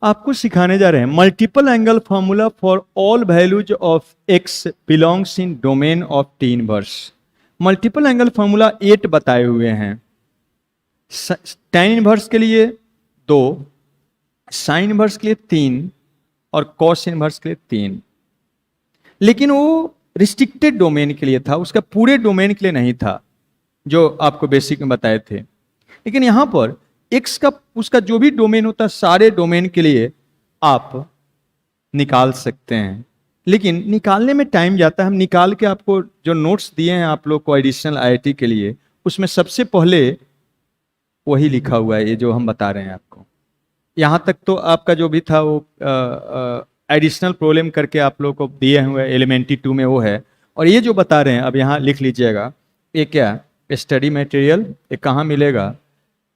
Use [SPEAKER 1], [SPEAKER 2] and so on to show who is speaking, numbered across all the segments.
[SPEAKER 1] आपको सिखाने जा रहे हैं multiple angle formula for all values of x belongs in domain of T inverse. Multiple angle formula 8 बताए हुए हैं। tan इनवर्स के लिए 2, sin इनवर्स के लिए 3 और cos इनवर्स के लिए 3। लेकिन वो रिस्ट्रिक्टेड डोमेन के लिए था, उसका पूरे डोमेन के लिए नहीं था जो आपको बेसिक में बताए थे। लेकिन यहां पर एक्स का उसका जो भी डोमेन होता है सारे डोमेन के लिए आप निकाल सकते हैं, लेकिन निकालने में टाइम जाता है। हम निकाल के आपको जो नोट्स दिए हैं आप लोग को एडिशनल आईआईटी के लिए, उसमें सबसे पहले वही लिखा हुआ है ये जो हम बता रहे हैं आपको। यहां तक तो आपका जो भी था वो एडिशनल प्रॉब्लम करके आप लोग को दिए हुए एलिमेंट्री 2 में वो है। और ये जो बता रहे हैं अब यहाँ लिख लीजिएगा, ये क्या स्टडी मटेरियल, ये कहाँ मिलेगा?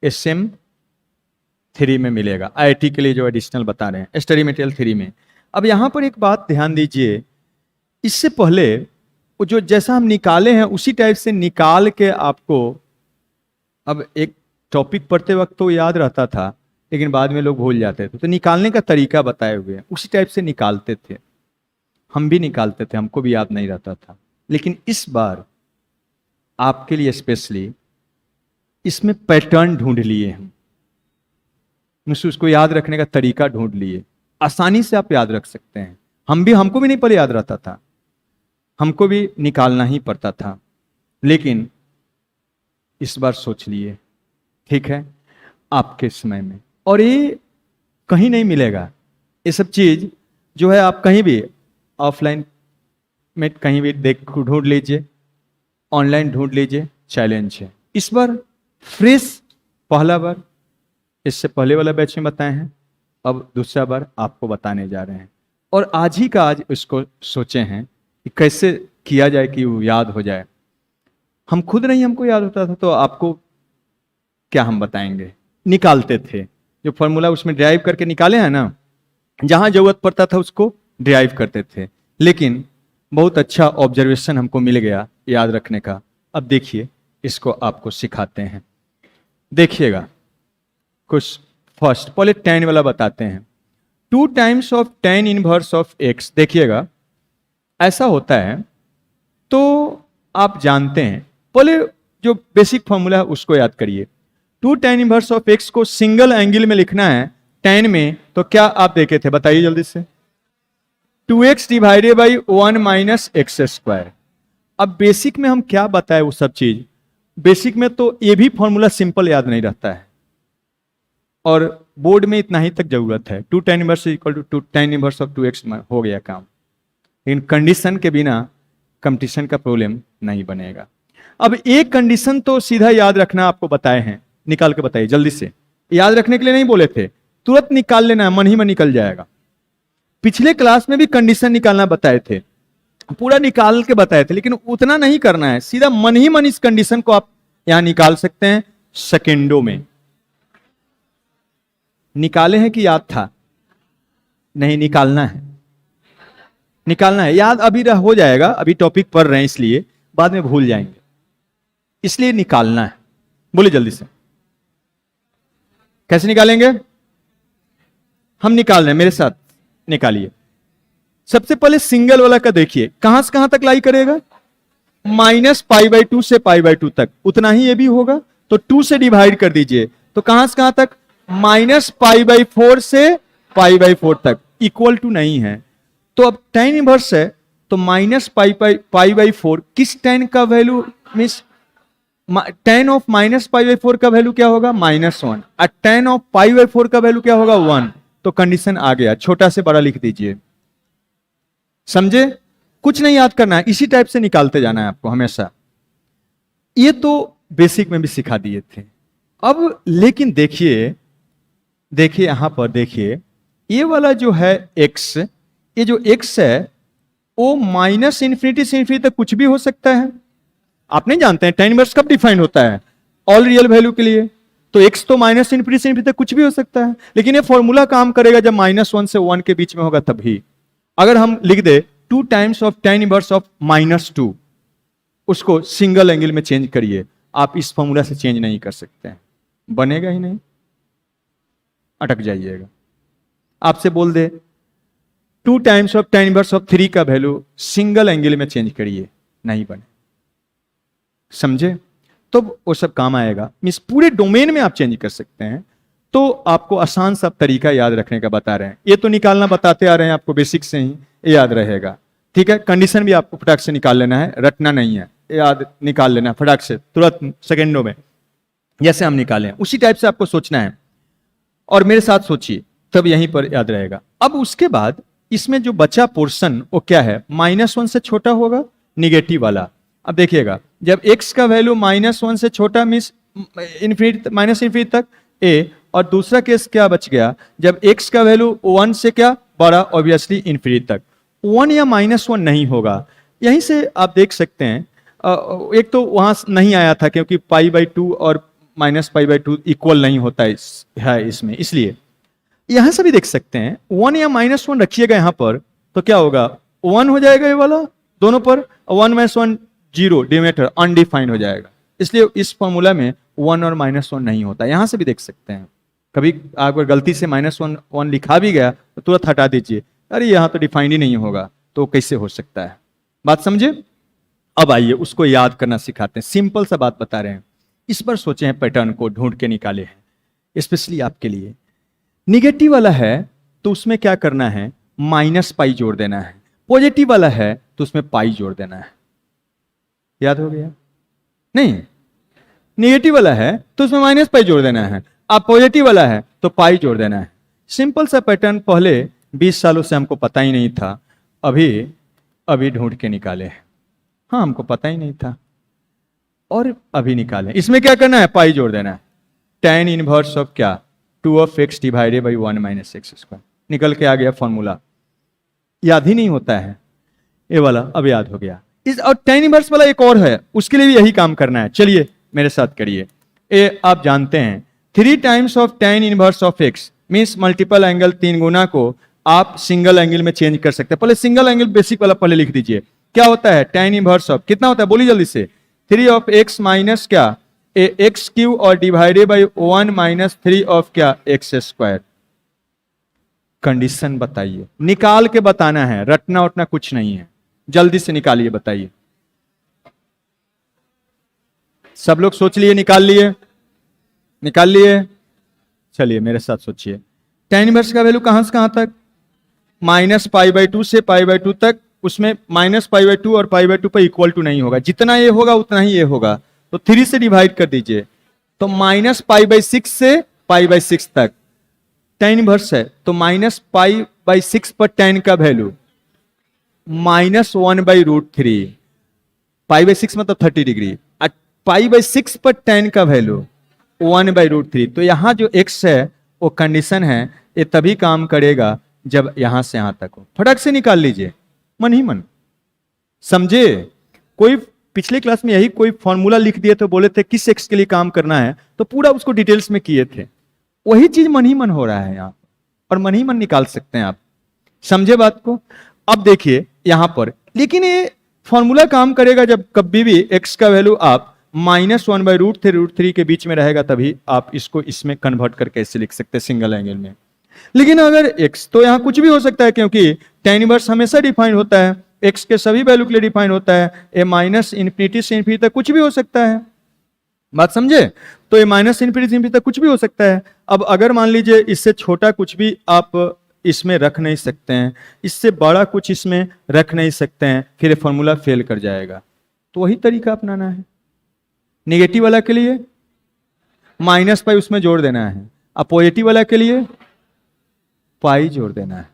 [SPEAKER 1] SM3 में मिलेगा। आईआईटी के लिए जो एडिशनल बता रहे हैं स्टडी मटेरियल 3 में। अब यहाँ पर एक बात ध्यान दीजिए, इससे पहले वो जो जैसा हम निकाले हैं उसी टाइप से निकाल के आपको, अब एक टॉपिक पढ़ते वक्त तो याद रहता था लेकिन बाद में लोग भूल जाते थे, तो निकालने का तरीका बताए हुए हैं, उसी टाइप से निकालते थे। हम भी निकालते थे, हमको भी याद नहीं रहता था। लेकिन इस बार आपके लिए स्पेशली इसमें पैटर्न ढूंढ लिए हम, उसको याद रखने का तरीका ढूंढ लिए, आसानी से आप याद रख सकते हैं। हमको भी नहीं पहले याद रहता था, हमको भी निकालना ही पड़ता था, लेकिन इस बार सोच लिए, ठीक है, आपके समय में। और ये कहीं नहीं मिलेगा, ये सब चीज जो है आप कहीं भी ऑफलाइन में कहीं भी ढूंढ लीजिए, ऑनलाइन ढूंढ लीजिए, चैलेंज है। इस बार फ्रेश, पहला बार, इससे पहले वाला बैच में बताए हैं, अब दूसरा बार आपको बताने जा रहे हैं। और आज ही का आज इसको सोचे हैं कि कैसे किया जाए कि वो याद हो जाए। हम खुद नहीं हमको याद होता था तो आपको क्या हम बताएंगे? निकालते थे, जो फॉर्मूला उसमें ड्राइव करके निकाले हैं ना, जहां जरूरत पड़ता था उसको ड्राइव करते थे। लेकिन बहुत अच्छा ऑब्जर्वेशन हमको मिल गया याद रखने का। अब देखिए इसको आपको सिखाते हैं, देखिएगा। कुछ फर्स्ट पहले tan वाला बताते हैं। 2 times of tan inverse of x, देखिएगा ऐसा होता है। तो आप जानते हैं, पहले जो बेसिक फॉर्मूला है उसको याद करिए। 2 tan इनवर्स ऑफ x को सिंगल एंगल में लिखना है tan में, तो क्या आप देखे थे बताइए जल्दी से? 2x divided by 1 minus x square. अब बेसिक में हम क्या बताए वो सब चीज, बेसिक में तो ये भी फॉर्मूला सिंपल याद नहीं रहता है, और बोर्ड में इतना ही तक जरूरत है। 2 tan inverse equal to tan inverse of 2x हो गया काम। लेकिन कंडीशन के बिना कंपटीशन का प्रॉब्लम नहीं बनेगा। अब एक कंडीशन तो सीधा याद रखना आपको बताए हैं, निकाल के बताइए जल्दी से। याद रखने के लिए नहीं बोले थे, तुरंत निकाल लेना है, मन ही में निकल जाएगा। पिछले क्लास में भी कंडीशन निकालना बताए थे, पूरा निकाल के बताए थे, लेकिन उतना नहीं करना है, सीधा मन ही मन इस कंडीशन को आप यहां निकाल सकते हैं सेकेंडों में। निकाले हैं कि याद था? नहीं, निकालना है, निकालना है। याद अभी हो जाएगा, अभी टॉपिक पढ़ रहे हैं इसलिए, बाद में भूल जाएंगे, इसलिए निकालना है। बोलिए जल्दी से, कैसे निकालेंगे? हम निकाल रहे हैं, मेरे साथ निकालिए। सबसे पहले सिंगल वाला का देखिए, कहां से कहां तक लाई करेगा? -π/2 से π/2 तक, उतना ही ये भी होगा। तो 2 से डिवाइड कर दीजिए, तो कहां से कहां तक? -π/4 से π/4 तक, इक्वल टू नहीं है। तो अब tan इनवर्स है, तो -π/4 किस tan का वैल्यू, मींस tan ऑफ -π/4 का वैल्यू क्या होगा? -1, और tan ऑफ π/4 का वैल्यू क्या होगा? 1। तो कंडीशन आ गया, छोटा से बड़ा लिख दीजिए। समझे? कुछ नहीं याद करना है, इसी टाइप से निकालते जाना है आपको हमेशा। ये तो बेसिक में भी सिखा दिए थे। अब लेकिन देखिए, देखिए यहां पर देखिए, ये वाला जो है x, ये जो x है वो -∞ से ∞ तक कुछ भी हो सकता है। आप नहीं जानते हैं tan इनवर्स कब डिफाइंड होता है? ऑल रियल वैल्यू के लिए। तो x तो -∞ से ∞ तक कुछ भी हो सकता है, लेकिन ये फॉर्मूला काम करेगा जब -1 से 1 के बीच में होगा तभी। अगर हम लिख दे 2 times of tan inverse of -2, उसको सिंगल एंगल में चेंज करिए, आप इस फॉर्मूला से चेंज नहीं कर सकते हैं, बनेगा ही नहीं, अटक जाइएगा। आपसे बोल दे 2 times of tan inverse of 3 का वैल्यू सिंगल एंगल में चेंज करिए, नहीं बने, समझे? तो वो सब काम आएगा। मीन्स पूरे डोमेन में आप चेंज कर सकते हैं। तो आपको आसान सा तरीका याद रखने का बता रहे हैं। ये तो निकालना बताते आ रहे हैं आपको, बेसिक से ही ये याद रहेगा, ठीक है। कंडीशन भी आपको फटाक से निकाल लेना है, रटना नहीं है, याद निकाल लेना है फटाक से, तुरंत सेकेंडों में, जैसे हम निकालें उसी टाइप से आपको सोचना है। और मेरे साथ सोचिए, तब यहीं पर याद रहेगा। अब उसके बाद इसमें जो बचा पोर्शन वो क्या है, -1 से छोटा होगा, निगेटिव वाला। अब देखिएगा, जब x का वैल्यू -1 से छोटा मीन्स इन्फिनिटी, माइनस इन्फिनिटी तक a, और दूसरा केस क्या बच गया, जब x का वैल्यू 1 से क्या बड़ा, ऑब्वियसली इन्फिनिटी तक। 1 या -1 नहीं होगा। यहीं से आप देख सकते हैं, एक तो वहां नहीं आया था क्योंकि π/2 और -π/2 इक्वल नहीं होता है इसमें, इसलिए यहां से भी देख सकते हैं 1 या -1 रखिएगा यहां पर, तो क्या होगा, 1 हो जाएगा ये वाला दोनों पर, 1 - 1 0, डिनोमिनेटर अनडिफाइंड हो जाएगा। इसलिए इस फॉर्मूला में 1 और -1 नहीं होता। यहां से भी देख सकते हैं, कभी अगर गलती से -1 लिखा भी गया तो तुरंत हटा दीजिए, अरे यहां तो डिफाइंड ही नहीं होगा, तो कैसे हो सकता है, बात समझे? अब आइए उसको याद करना सिखाते हैं, सिंपल सा बात बता रहे हैं। इस पर सोचे हैं, पैटर्न को ढूंढ के निकाले हैं स्पेशली आपके लिए। निगेटिव वाला है तो उसमें क्या करना है, -π जोड़ देना है। पॉजिटिव वाला है तो उसमें पाई जोड़ देना है। याद हो गया? नहीं, निगेटिव वाला है तो उसमें -π जोड़ देना है, अब पॉजिटिव वाला है तो पाई जोड़ देना है। सिंपल सा पैटर्न, पहले 20 सालों से हमको पता ही नहीं था, अभी ढूंढ के निकाले हैं। हाँ, हमको पता ही नहीं था और अभी निकाले। इसमें क्या करना है, पाई जोड़ देना है। tan इनवर्स ऑफ क्या, 2 डिवाइडेड बाई 1 - x²। निकल के आ गया फॉर्मूला। याद ही नहीं होता है ये वाला, अब याद हो गया। इस और tan इनवर्स वाला एक और है, उसके लिए भी यही काम करना है। चलिए मेरे साथ करिए। ये आप जानते हैं 3 times of tan inverse of x means multiple angle 3 गुना को आप सिंगल एंगल में चेंज कर सकते हैं। पहले सिंगल एंगल बेसिक वाला पहले लिख दीजिए। क्या होता है, tan इनवर्स ऑफ कितना होता है, बोलिए जल्दी से, 3 ऑफ x माइनस क्या, x³ और डिवाइडेड बाई 1 - 3 ऑफ क्या, x²। कंडीशन बताइए, निकाल के बताना है, रटना उठना कुछ नहीं है, जल्दी से निकालिए, बताइए। सब लोग सोच लिए, निकाल लिए, निकाल लिए? चलिए मेरे साथ सोचिए। tan इनवर्स का वैल्यू कहां से कहां तक, -π/2 से π/2 तक, उसमें -π/2 और π/2 पर इक्वल टू नहीं होगा, जितना ये होगा उतना ही ये होगा, तो 3 से डिवाइड कर दीजिए, तो -π/6 से π/6 तक tan इनवर्स है, तो -π/6 पर tan का वैल्यू -1/√3, π/6 मतलब 30 डिग्री, π/6 पर tan का वैल्यू 1/√3। तो यहां जो x है वो कंडीशन है, ये तभी काम करेगा जब यहां से यहां तक हो। फटाक से निकाल लीजिए, मन ही मन, समझे? कोई पिछले क्लास में यही कोई फॉर्मूला लिख दिए तो बोले थे किस x के लिए काम करना है, तो पूरा उसको डिटेल्स में किए थे। वही चीज मन ही मन हो रहा है यहाँ, और मन ही मन निकाल सकते हैं आप, समझे बात को? अब देखिए यहां पर, लेकिन ये फॉर्मूला काम करेगा जब कभी भी x का वैल्यू आप -1/√3 के बीच में रहेगा, तभी आप इसको इसमें कन्वर्ट करके ऐसे लिख सकते हैं सिंगल एंगल में। लेकिन अगर x, तो यहां कुछ भी हो सकता है, क्योंकि tan इनवर्स हमेशा डिफाइन होता है, x के सभी वैल्यू के लिए डिफाइन होता है, ये -∞ से इन्फिनिटी तक कुछ भी हो सकता है, बात समझे? तो ये -∞ से इन्फिनिटी तक कुछ भी हो सकता है। अब अगर मान लीजिए इससे छोटा कुछ भी आप इसमें रख नहीं सकते हैं, इससे बड़ा कुछ इसमें रख नहीं सकते हैं, फिर ये फॉर्मूला फेल कर जाएगा। तो वही तरीका अपनाना है। नेगेटिव वाला के लिए -π उसमें जोड़ देना है, अब पॉजिटिव वाला के लिए पाई जोड़ देना है।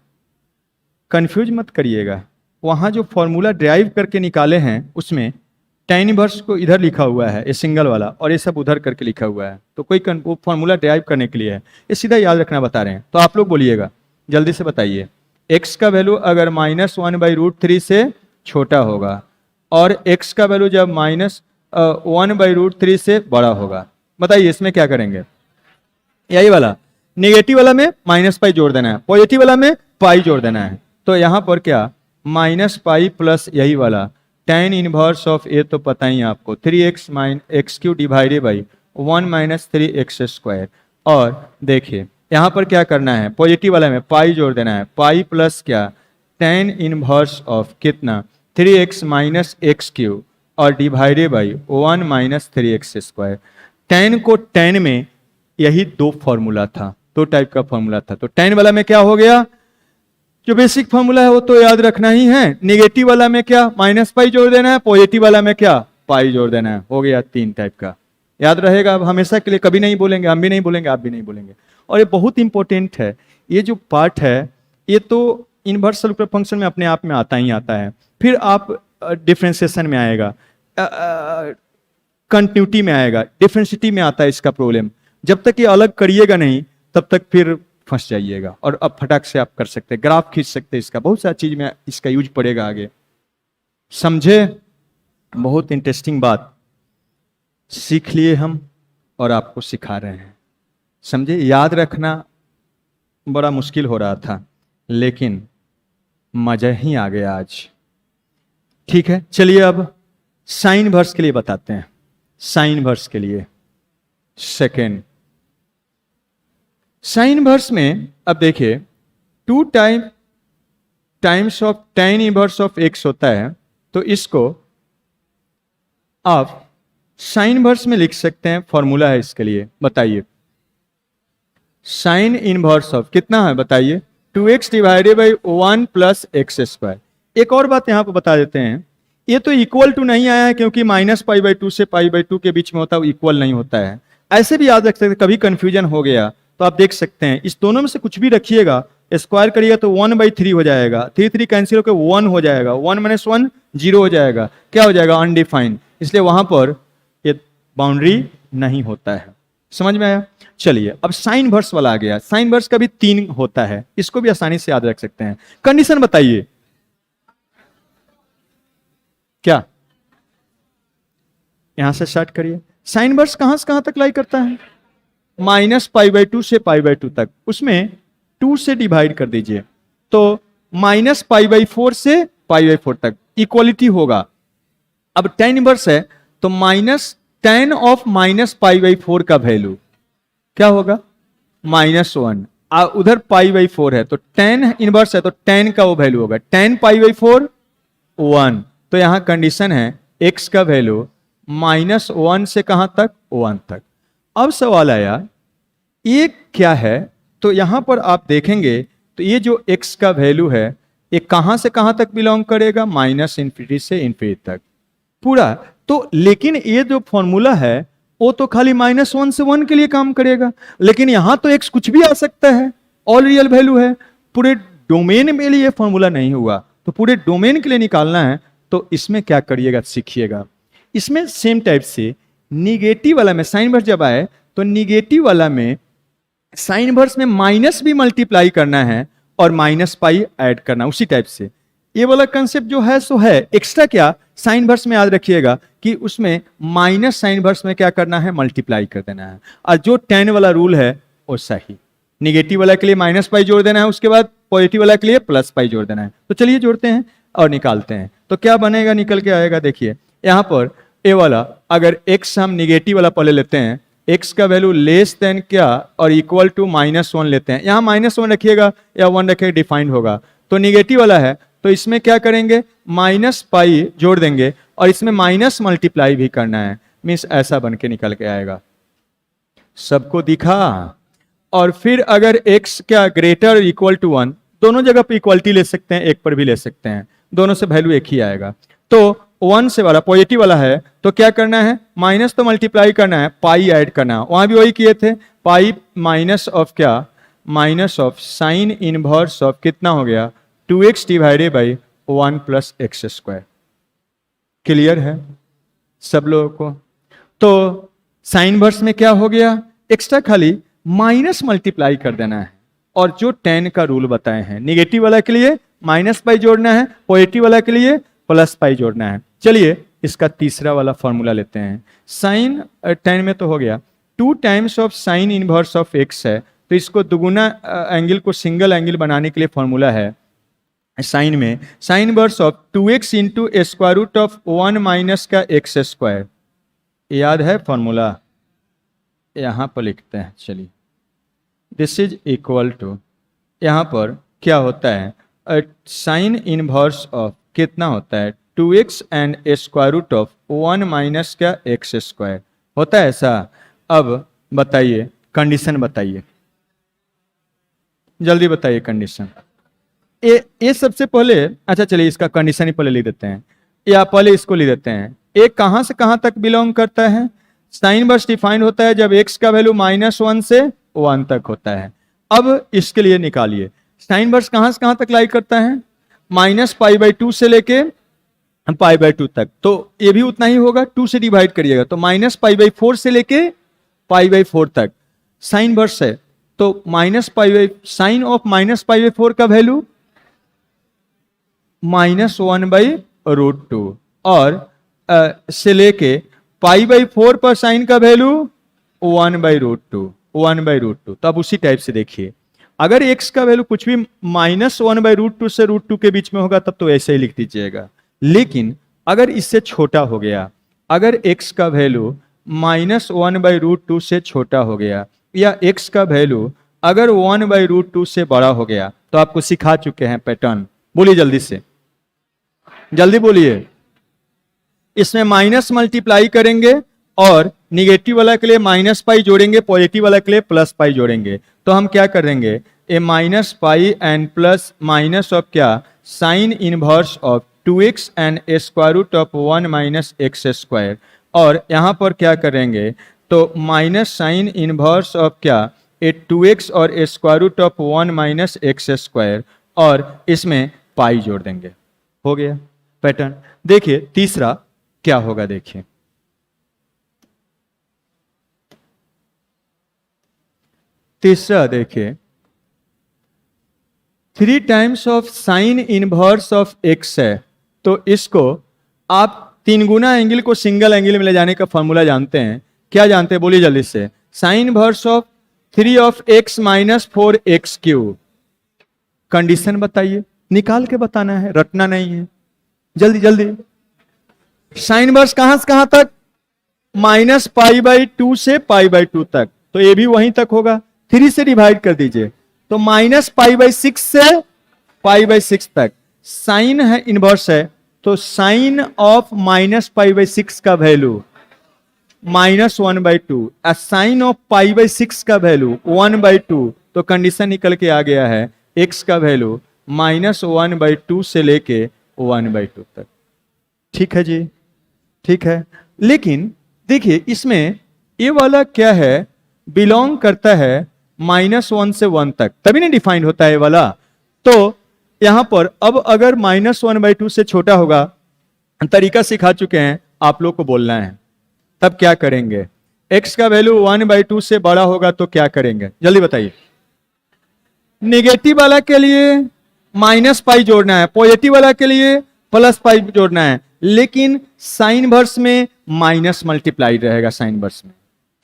[SPEAKER 1] कंफ्यूज मत करिएगा, वहां जो फॉर्मूला ड्राइव करके निकाले हैं उसमें tan इनवर्स को इधर लिखा हुआ है, ये सिंगल वाला, और ये सब उधर करके लिखा हुआ है, तो कोई वो फॉर्मूला ड्राइव करने के लिए है, ये सीधा याद रखना बता रहे हैं। तो आप लोग बोलिएगा, जल्दी से बताइए, x का वैल्यू अगर -1/√3 से छोटा होगा और x का वैल्यू जब -1/√3 से बड़ा होगा, बताइए इसमें क्या करेंगे? यही वाला नेगेटिव वाला में -π जोड़ देना है, पॉजिटिव वाला में पाई जोड़ देना है। तो यहां पर क्या, -π प्लस यही वाला tan इनवर्स ऑफ a, तो पता ही आपको 3x - x³ divided by 1 - 3x²। और देखिए यहाँ पर क्या करना है, पॉजिटिव वाला में पाई जोड़ देना है, पाई प्लस क्या, tan इनवर्स ऑफ कितना 3x माइनस एक्स क्यू और divided by 1 minus 3x square. tan को tan में यही दो फॉर्मूला था, दो टाइप का फॉर्मूला था। तो tan वाला में क्या हो गया, जो बेसिक फॉर्मूला है वो तो याद रखना ही है। निगेटिव वाला में क्या माइनस पाई जोड़ देना है, पॉजिटिव वाला में क्या पाई जोड़ देना है। हो गया तीन टाइप का, याद रहेगा। अब हमेशा के लिए कभी नहीं बोलेंगे, हम भी नहीं बोलेंगे, आप भी नहीं बोलेंगे। और ये बहुत इंपॉर्टेंट है, ये जो पार्ट है ये तो इनवर्स सर्कुलर फंक्शन में अपने आप में आता ही आता है। फिर आप डिफरेंशिएशन में आएगा, कंटिन्यूटी में आएगा, डिफरेंशिटी में आता है इसका प्रॉब्लम। जब तक ये अलग करिएगा नहीं तब तक फिर फंस जाइएगा। और अब फटाक से आप कर सकते हैं, ग्राफ खींच सकते हैं इसका, बहुत सारी चीज में इसका यूज पड़ेगा आगे। समझे? बहुत इंटरेस्टिंग बात सीख लिए हम और आपको सिखा रहे हैं। समझे? याद रखना बड़ा मुश्किल हो रहा था लेकिन मजा ही आ गया आज। ठीक है, चलिए अब साइन वर्स के लिए बताते हैं। साइन वर्स के लिए सेकेंड साइन वर्स में अब देखिए 2 times of tan inverse of x होता है, तो इसको आप साइन वर्स में लिख सकते हैं। फॉर्मूला है इसके लिए, बताइए। साइन इनवर्स ऑफ कितना है बताइए, 2x divided by 1 plus x square. एक और बात यहां पर बता देते हैं, ये तो इक्वल टू नहीं आया है क्योंकि -π/2 से π/2 के बीच में होता है, इक्वल नहीं होता है। ऐसे भी याद रख सकते हैं, कभी कंफ्यूजन हो गया तो आप देख सकते हैं इस दोनों में से कुछ भी रखिएगा, स्क्वायर करिएगा तो 1/3 हो जाएगा, 3 कैंसिल होकर 1 हो जाएगा, 1 - 1 0 हो जाएगा, क्या हो जाएगा अनडिफाइंड। इसलिए वहां पर ये बाउंड्री नहीं होता है। समझ में आया? चलिए अब साइन वर्स वाला आ गया। साइन वर्स का भी 3 होता है, इसको भी आसानी से याद रख सकते हैं। कंडीशन बताइए क्या, यहां से स्टार्ट करिए। साइन वर्स कहां से कहां तक लाई करता है, -π/2 से π/2 तक, उसमें 2 से डिवाइड कर दीजिए तो -π/4 से π/4 तक इक्वलिटी होगा। अब tan इनवर्स है तो -tan ऑफ -π/4 का वैल्यू क्या होगा, -1। उधर π/4 है तो tan इनवर्स है तो tan का वो वैल्यू होगा, tan π/4 1। तो यहां कंडीशन है x का वैल्यू -1 से कहां तक, 1 तक। अब सवाल आया ये क्या है, तो यहां पर आप देखेंगे तो ये जो x का वैल्यू है ये कहां से कहां तक बिलोंग करेगा, -∞ से ∞ तक पूरा। तो लेकिन ये जो फॉर्मूला है वो तो खाली -1 से 1 के लिए काम करेगा, लेकिन यहां तो x कुछ भी आ सकता है, ऑल रियल वैल्यू है। पूरे डोमेन में लिए फॉर्मूला नहीं हुआ, तो पूरे डोमेन के लिए निकालना है तो इसमें क्या करिएगा सीखिएगा। इसमें सेम टाइप से निगेटिव वाला में साइन वर्स जब आए तो निगेटिव वाला में साइन वर्स में माइनस भी मल्टीप्लाई करना है और -π ऐड करना, उसी टाइप से ये वाला कंसेप्ट जो है सो है। एक्स्ट्रा क्या साइन वर्स में याद रखिएगा कि उसमें माइनस साइन वर्स में क्या करना है, मल्टीप्लाई कर देना है। और जो tan वाला रूल है वो सही, निगेटिव वाला के लिए -π जोड़ देना है, उसके बाद पॉजिटिव वाला के लिए +π जोड़ देना है। तो चलिए जोड़ते हैं और निकालते हैं तो क्या बनेगा, निकल के आएगा। देखिए यहां पर ए वाला अगर x हम निगेटिव वाला पहले लेते हैं, x का वैल्यू लेस देन क्या और इक्वल टू -1 लेते हैं, यहां -1 रखिएगा या 1 रखिएगा, डिफाइंड होगा। तो निगेटिव वाला है तो इसमें क्या करेंगे, -π जोड़ देंगे और इसमें माइनस मल्टीप्लाई भी करना है, मीन्स ऐसा बन के निकल के आएगा। सबको दिखा? और फिर अगर x क्या ग्रेटर इक्वल टू 1, दोनों जगह पे इक्वलिटी ले सकते हैं, एक पर भी ले सकते हैं, दोनों से वैल्यू एक ही आएगा। तो 1 से वाला पॉजिटिव वाला है तो क्या करना है, माइनस तो मल्टीप्लाई करना है, पाई ऐड करना है, वहां भी वही किए थे। पाई माइनस ऑफ क्या, minus of sine inverse of कितना हो गया, 2x divided by 1 plus x square. Clear है सब लोगों को? तो साइन वर्स में क्या हो गया, एक्स्ट्रा खाली माइनस मल्टीप्लाई कर देना है और जो tan का रूल बताए हैं, निगेटिव वाला के लिए -π जोड़ना है, पॉजिटिव वाला के लिए +π जोड़ना है। चलिए इसका तीसरा वाला फॉर्मूला लेते हैं। साइन tan में तो हो गया 2 times of sine inverse of x है, तो इसको दुगुना एंगल को सिंगल एंगल बनाने के लिए फॉर्मूला है साइन में, sine inverse of 2x into square root of 1 minus का एक्स स्क्वायर। याद है फॉर्मूला, यहां पर लिखते हैं। चलिए दिस इज इक्वल टू, यहाँ पर क्या होता है, साइन इनवर्स ऑफ कितना होता है 2x and square root of 1 minus क्या एक्स स्क्वायर होता है ऐसा। अब बताइए कंडीशन, बताइए जल्दी बताइए कंडीशन। ये सबसे पहले, अच्छा चलिए इसका कंडीशन ही पहले लिख देते हैं, या पहले इसको लिख देते हैं। ए कहां से कहां तक बिलोंग करता है, साइन इनवर्स डिफाइंड होता है जब x का वैल्यू -1 से 1 तक होता है। अब इसके लिए निकालिए साइन इनवर्स कहां से कहां तक लाई करता है, -π/2 से लेके π/2 तक, तो ये भी उतना ही होगा, 2 से डिवाइड करिएगा तो -π/4 से लेके π/4 तक साइन इनवर्स है। तो साइन ऑफ -π/4 का वैल्यू -1/√2 और से लेके π/4 पर साइन का वैल्यू 1/√2। तो अब उसी टाइप से देखिए, अगर x का वैल्यू कुछ भी -1/√2 से √2 के बीच में होगा तब तो ऐसे ही लिख दीजिएगा। लेकिन अगर इससे छोटा हो गया, अगर x का वैल्यू -1/√2 से छोटा हो गया, या x का वैल्यू अगर 1/√2 से बड़ा हो गया, तो आपको सिखा चुके हैं पैटर्न, बोलिए जल्दी से, जल्दी बोलिए। इसमें माइनस मल्टीप्लाई करेंगे और निगेटिव वाला के लिए -π जोड़ेंगे, पॉजिटिव वाला के लिए +π जोड़ेंगे। तो हम क्या करेंगे, a -π and plus minus of क्या sine inverse of 2x and square root of 1 minus x square, और यहां पर क्या करेंगे तो माइनस साइन इनवर्स ऑफ क्या 2x और square root of 1 minus x square, और इसमें पाई जोड़ देंगे। हो गया पैटर्न। देखिए तीसरा क्या होगा, देखिए तीसरा, देखिए 3 times of sine inverse of x है, तो इसको आप 3 गुना एंगल को सिंगल एंगल में ले जाने का फॉर्मूला जानते हैं, क्या जानते हैं बोलिए जल्दी से, sign inverse of 3 of x minus 4x³। Condition बताइए, निकाल के बताना है, रटना नहीं है, जल्दी जल्दी। साइन इनवर्स कहां से कहां तक, -π/2 से π/2 तक, तो ये भी वहीं तक होगा, 3 से डिवाइड कर दीजिए तो -π/6 से π/6 तक। साइन है इनवर्स है, तो साइन ऑफ -π/6 का वैल्यू -1/2, साइन ऑफ π/6 का वैल्यू 1/2। तो कंडीशन निकल के आ गया है x का वैल्यू -1/2 से लेके 1/2 तक। ठीक है जी, ठीक है। लेकिन देखिए इसमें ये वाला क्या है, बिलोंग करता है -1 से 1 तक, तभी नहीं डिफाइंड होता है ये वाला। तो यहां पर अब अगर -1/2 से छोटा होगा, तरीका सिखा चुके हैं, आप लोग को बोलना है, तब क्या करेंगे, x का वैल्यू 1/2 से बड़ा होगा तो क्या करेंगे जल्दी बताइए। नेगेटिव वाला के लिए -π जोड़ना है, पॉजिटिव वाला के लिए +π जोड़ना है, लेकिन साइन इनवर्स में माइनस मल्टीप्लाई रहेगा, साइन इनवर्स में,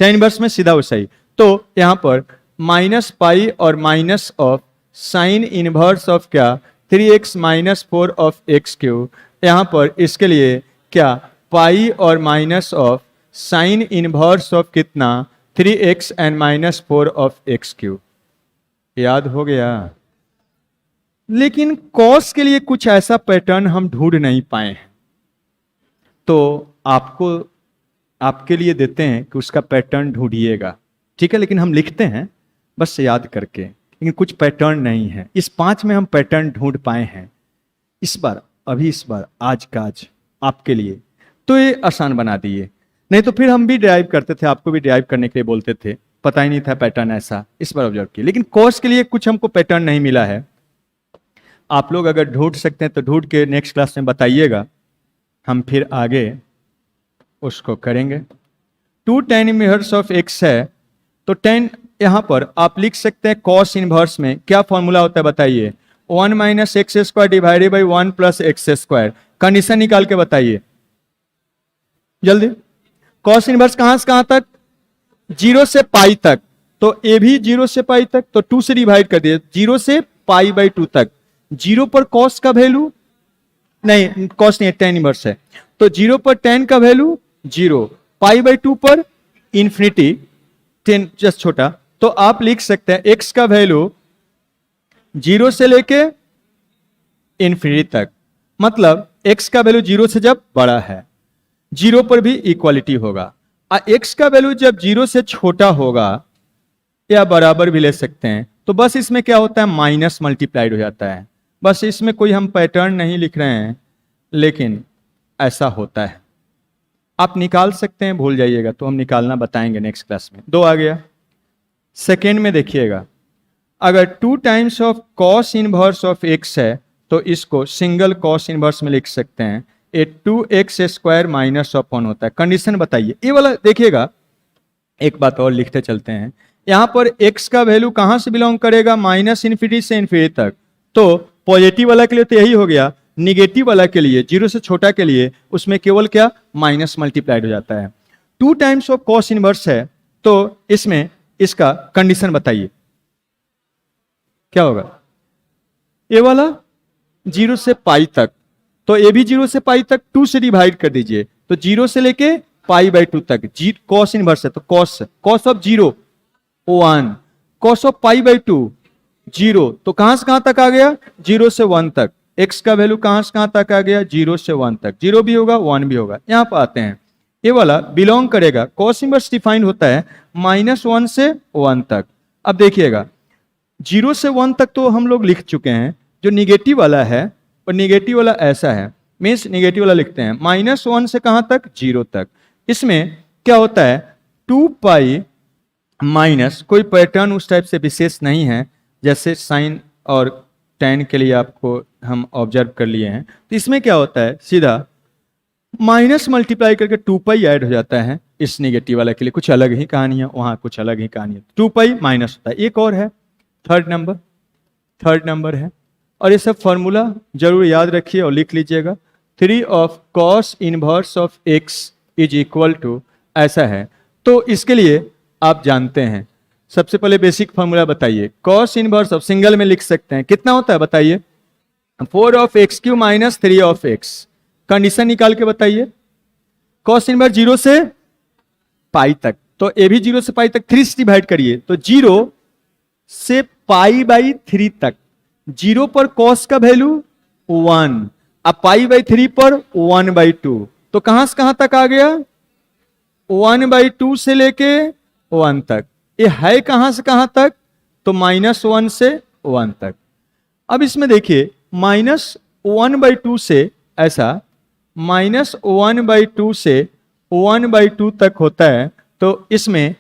[SPEAKER 1] tan इनवर्स में सीधा वैसा ही। तो यहां पर -π और minus of sine inverse of क्या 3x - 4 ऑफ x³, यहां पर इसके लिए क्या पाई और minus of sine inverse of कितना 3x एंड -4 ऑफ x³। याद हो गया। लेकिन कॉस के लिए कुछ ऐसा पैटर्न हम ढूंढ नहीं पाए हैं, तो आपके लिए देते हैं कि उसका पैटर्न ढूंढिएगा, ठीक है। लेकिन हम लिखते हैं बस याद करके, लेकिन कुछ पैटर्न नहीं है। इस 5 में हम पैटर्न ढूंढ पाए हैं इस बार, इस बार आज का आज आपके लिए, तो ये आसान बना दिए। नहीं तो फिर हम भी ड्राइव करते थे, आपको भी ड्राइव करने के लिए बोलते थे, पता ही नहीं था पैटर्न ऐसा। इस बार ऑब्जर्व किया, लेकिन कॉस के लिए कुछ हमको पैटर्न नहीं मिला है। आप लोग अगर ढूंढ सकते हैं तो ढूंढ के नेक्स्ट क्लास में बताइएगा, हम फिर आगे उसको करेंगे। 2 tan इनवर्स ऑफ x है, तो tan यहां पर आप लिख सकते हैं कॉस इनवर्स में क्या फॉर्मूला होता है बताइए, 1 - x² divided by 1 + x²। Condition निकाल के बताइए जल्दी। कॉस इनवर्स कहां से कहां तक, 0 से पाई तक, तो ये भी 0 से पाई तक, तो 2 से डिवाइड कर दिए, 0 से π/2 तक। 0 पर कॉस का वैल्यू नहीं, कॉस नहीं, tan इनवर्स है, तो 0 पर tan का वैल्यू 0, π/2 पर इंफिनिटी, 10 जस्ट छोटा, तो आप लिख सकते हैं x का वैल्यू 0 से लेके इन्फिनिटी तक, मतलब x का वैल्यू 0 से जब बड़ा है, 0 पर भी इक्वालिटी होगा। x का वैल्यू जब 0 से छोटा होगा या बराबर भी ले सकते हैं, तो बस इसमें क्या होता है, माइनस मल्टीप्लाइड हो जाता है। बस इसमें कोई हम पैटर्न नहीं लिख रहे हैं, लेकिन ऐसा होता है। आप निकाल सकते हैं, भूल जाइएगा तो हम निकालना बताएंगे नेक्स्ट क्लास में। 2 आ गया। सेकेंड में देखिएगा, अगर 2 times of cos inverse of x है तो इसको सिंगल कॉस इनवर्स में लिख सकते हैं। ये 2x स्क्वायर माइनस ऑफ 1 होता है। कंडीशन बताइए, ये वाला देखिएगा। एक बात और लिखते चलते हैं, यहां पर x का वैल्यू कहां से बिलोंग करेगा, माइनस इन्फिनिटी से इन्फिनिटी तक। तो पॉजिटिव वाला के लिए तो यही हो गया, निगेटिव वाला के लिए 0 से छोटा के लिए उसमें केवल क्या, माइनस मल्टीप्लाइड हो जाता है। 2 टाइम्स ऑफ कॉस इनवर्स है तो इसमें इसका कंडीशन बताइए क्या होगा। ये वाला 0 से पाई तक, तो ये भी 0 से पाई तक 2 से डिवाइड कर दीजिए, तो 0 से लेके π/2 तक। कॉस इनवर्स है तो कॉस ऑफ 0 1, कॉस ऑफ π/2 0, तो कहां से कहां तक आ गया, 0 से 1 तक। x का वैल्यू कहां से कहां तक आ गया, 0 से 1 तक। 0 भी होगा 1 भी होगा। यहां पर आते हैं, ये वाला बिलोंग करेगा, कॉस इनवर्स डिफाइंड होता है -1 से 1 तक। अब देखिएगा 0 से 1 तक तो हम लोग लिख चुके हैं। जो निगेटिव वाला है, और निगेटिव वाला ऐसा है, मीन्स निगेटिव वाला लिखते हैं -1 से कहां तक, 0 तक। इसमें क्या होता है, 2 पाई माइनस, कोई पैटर्न उस टाइप से विशेष नहीं है, जैसे साइन और tan के लिए आपको हम ऑब्जर्व कर लिए हैं। तो इसमें क्या होता है, सीधा माइनस मल्टीप्लाई करके 2 पाई ऐड हो जाता है। इस निगेटिव वाला के लिए कुछ अलग ही कहानी है, वहां कुछ अलग ही कहानी है। 2 पाई माइनस होता है। एक और है, थर्ड नंबर है, और ये सब फॉर्मूला जरूर याद रखिए और लिख लीजिएगा। 3 of cos inverse of x is equal to, ऐसा है। तो इसके लिए आप जानते हैं, सबसे पहले बेसिक फॉर्मूला बताइए। कॉस इनवर्स ऑफ, सिंगल में लिख सकते हैं, कितना होता है बताइए, 4 of x³ minus 3 of x। Condition निकाल के बताइए। कॉस इनवर्स 0 से पाई तक, तो ये भी 0 से पाई तक 3 से डिवाइड करिए, तो 0 से π/3 तक। 0 पर कॉस का वैल्यू 1, अब π/3 पर 1/2, तो कहां से कहां तक आ गया, 1/2 से लेके 1 तक। ये है कहां से कहां तक, तो -1 से 1 तक। अब इसमें देखिए -1/2 से, ऐसा -1/2 से 1/2 तक होता है, तो इसमें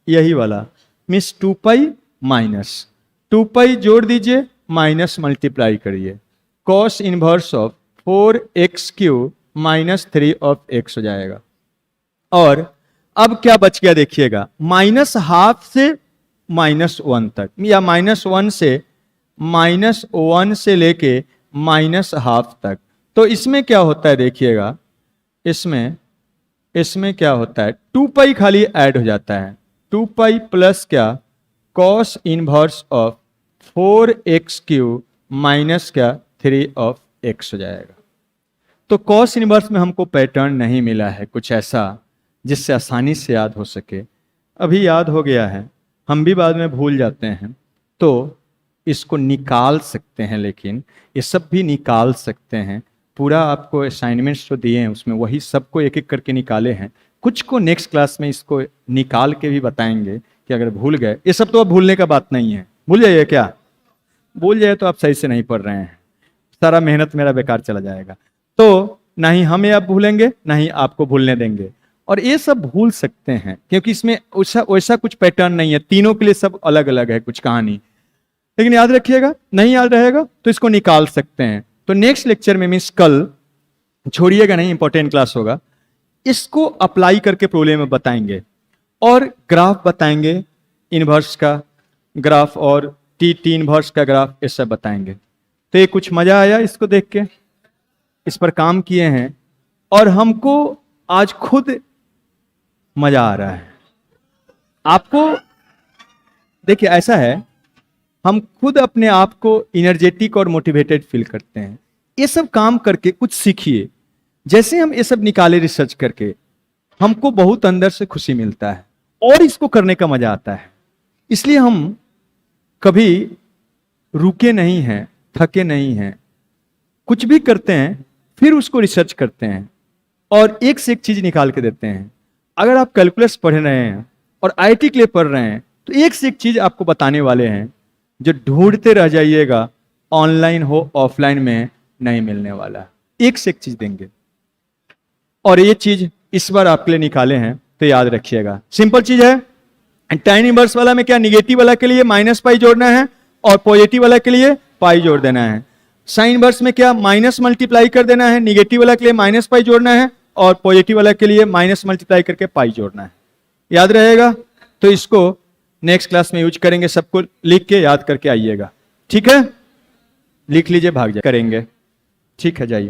[SPEAKER 1] यही वाला मीन्स 2 पाई माइनस 2 पाई जोड़ दीजिए, माइनस मल्टीप्लाई करिए, cos inverse of 4x³ minus 3 of x हो जाएगा। और अब क्या बच गया देखिएगा, -½ से -1 तक, या -1 से लेके -½ तक। तो इसमें क्या होता है देखिएगा, इसमें क्या होता है, 2 पाई खाली ऐड हो जाता है। 2 पाई प्लस क्या, cos inverse of 4x³ minus क्या 3 ऑफ x हो जाएगा। तो कॉस इनवर्स में हमको पैटर्न नहीं मिला है कुछ ऐसा जिससे आसानी से याद हो सके। अभी याद हो गया है, हम भी बाद में भूल जाते हैं, तो इसको निकाल सकते हैं, लेकिन ये सब भी निकाल सकते हैं। पूरा आपको असाइनमेंट्स जो दिए हैं उसमें वही सबको एक एक करके निकाले हैं। कुछ को नेक्स्ट क्लास में इसको निकाल के भी बताएंगे कि अगर भूल गए, ये सब तो अब भूलने का बात नहीं है। भूल जाइए क्या, भूल जाए तो आप सही से नहीं पढ़ रहे हैं, सारा मेहनत मेरा बेकार चला जाएगा। तो ना ही हमें आप भूलेंगे, ना ही आपको भूलने देंगे। और ये सब भूल सकते हैं क्योंकि इसमें वैसा कुछ पैटर्न नहीं है, तीनों के लिए सब अलग अलग है कुछ कहानी। लेकिन याद रखिएगा, नहीं याद रहेगा तो इसको निकाल सकते हैं। तो नेक्स्ट लेक्चर में मीन्स कल, छोड़िएगा नहीं, इंपॉर्टेंट क्लास होगा, इसको अप्लाई करके प्रॉब्लम बताएंगे और ग्राफ बताएंगे, इनवर्स का ग्राफ और टी इनवर्स का ग्राफ, ये सब बताएंगे। तो ये कुछ मजा आया इसको देख के, इस पर काम किए हैं और हमको आज खुद मजा आ रहा है। आपको देखिए ऐसा है, हम खुद अपने आप को इनर्जेटिक और मोटिवेटेड फील करते हैं। ये सब काम करके कुछ सीखिए। जैसे हम ये सब निकाले रिसर्च करके, हमको बहुत अंदर से खुशी मिलता है और इसको करने का मजा आता है। इसलिए हम कभी रुके नहीं हैं, थके नहीं हैं, कुछ भी करते हैं फिर उसको रिसर्च करते हैं और एक से एक चीज निकाल के देते हैं। अगर आप कैलकुलस पढ़ रहे हैं और आईआईटी के लिए पढ़ रहे हैं तो एक से एक चीज आपको बताने वाले हैं जो ढूंढते रह जाइएगा, ऑनलाइन हो ऑफलाइन में नहीं मिलने वाला। एक से एक चीज देंगे और ये चीज इस बार आपके लिए निकाले हैं तो याद रखिएगा। सिंपल चीज है। tan इनवर्स वाला में क्या, निगेटिव वाला के लिए माइनस पाई जोड़ना है और पॉजिटिव वाला के लिए पाई जोड़ देना है। साइन इनवर्स में क्या, माइनस मल्टीप्लाई कर देना है, निगेटिव वाला के लिए माइनस पाई जोड़ना है और पॉजिटिव वाला के लिए माइनस मल्टीप्लाई करके पाई जोड़ना है। याद रहेगा? तो इसको नेक्स्ट क्लास में यूज करेंगे, सबको लिख के याद करके आइएगा। ठीक है, लिख लीजिए, भाग जाए करेंगे। ठीक है, जाइए।